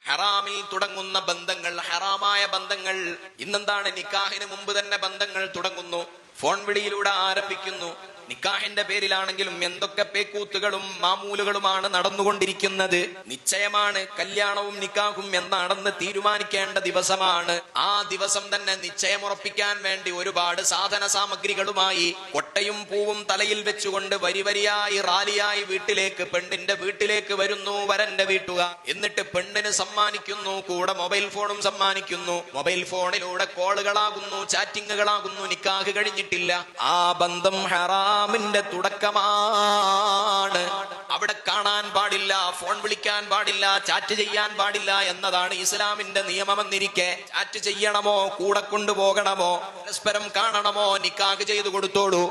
ഹറാമിൽ തുടങ്ങുന്ന ബന്ധങ്ങൾ, ഹറാമായ ബന്ധങ്ങൾ. ഇന്നെന്താണ്? നിക്കാഹിന് മുമ്പ് തന്നെ ബന്ധങ്ങൾ തുടങ്ങുന്നു, ഫോൺ വിളിയിലൂടെ ആരംഭിക്കുന്നു. നിക്കാഹിന്റെ പേരിലാണെങ്കിലും എന്തൊക്കെ പേക്കൂത്തുകളും മാമൂലുകളുമാണ് നടന്നുകൊണ്ടിരിക്കുന്നത്. നിശ്ചയമാണ്, കല്യാണവും നിക്കാഹും എന്നാണെന്ന് തീരുമാനിക്കേണ്ട ദിവസമാണ്. ആ ദിവസം തന്നെ നിശ്ചയമുറപ്പിക്കാൻ വേണ്ടി ഒരുപാട് സാധന സാമഗ്രികളുമായി കൊട്ടയും പൂവും തലയിൽ വെച്ചുകൊണ്ട് വരിവരിയായി റാലിയായി പെണ്ണിന്റെ വീട്ടിലേക്ക് വരുന്നു വരന്റെ വീട്ടുകാർ. എന്നിട്ട് പെണ്ണിന് സമ്മാനിക്കുന്നു, കൂടെ മൊബൈൽ ഫോണും സമ്മാനിക്കുന്നു. മൊബൈൽ ഫോണിലൂടെ കോളുകളാകുന്നു, ചാറ്റിങ്ങുകളാകുന്നു. നിക്കാഹ് കഴിഞ്ഞിട്ടില്ല. ആ ബന്ധം ഹറാമിന്റെ തുടക്കമാണ്. അവിടെ കാണാൻ പാടില്ല, ഫോൺ വിളിക്കാൻ പാടില്ല, ചാറ്റ് ചെയ്യാൻ പാടില്ല എന്നതാണ് ഇസ്ലാമിന്റെ നിയമമെന്നിരിക്കെ ചാറ്റ് ചെയ്യണമോ, കൂടെ കൊണ്ടുപോകണമോ, പരസ്പരം കാണണമോ? നിക്കാഹ് ചെയ്തു കൊടുത്തോളൂ.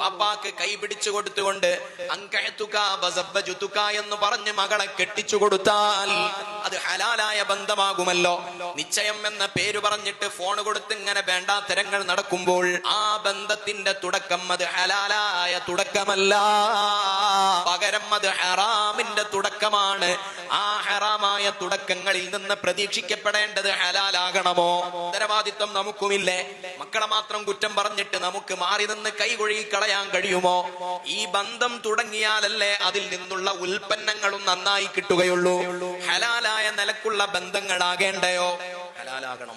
വാപ്പാക്ക് കൈ പിടിച്ചു കൊടുത്തുകൊണ്ട് അൻകഹ്തുക വസവ്വജുതുക എന്ന് പറഞ്ഞ് മകളെ കെട്ടിച്ചു കൊടുത്താൽ അത് ഹലാലായ ബന്ധമാകുമല്ലോ. നിശ്ചയം എന്ന പേര് പറഞ്ഞിട്ട് ഫോൺ കൊടുത്ത് ഇങ്ങനെ വേണ്ടാത്തരങ്ങൾ നടക്കുമ്പോൾ ആ ബന്ധത്തിന്റെ തുടക്കം അത് ഹലാലായ തുടക്കമല്ല, പകരം അത് ഹറാമിന്റെ തുടക്കമാണ്. ആ ഹറാമായ തുടക്കങ്ങളിൽ നിന്ന് പ്രതീക്ഷിക്കപ്പെടേണ്ടത് ഹലാലാകണമോ? ഉത്തരവാദിത്വം നമുക്കുമില്ലേ? മക്കളെ മാത്രം കുറ്റം പറഞ്ഞിട്ട് നമുക്ക് മാറി നിന്ന് കൈകൊഴുകി കളയാൻ കഴിയുമോ? ഈ ബന്ധം തുടങ്ങിയാലല്ലേ അതിൽ നിന്നുള്ള ഉൽപ്പന്നങ്ങളും നന്നായി കിട്ടുകയുള്ളൂ. ഹലാലായ നിലക്കുള്ള ബന്ധങ്ങളാകേണ്ടയോ? ഹലാലാകണം.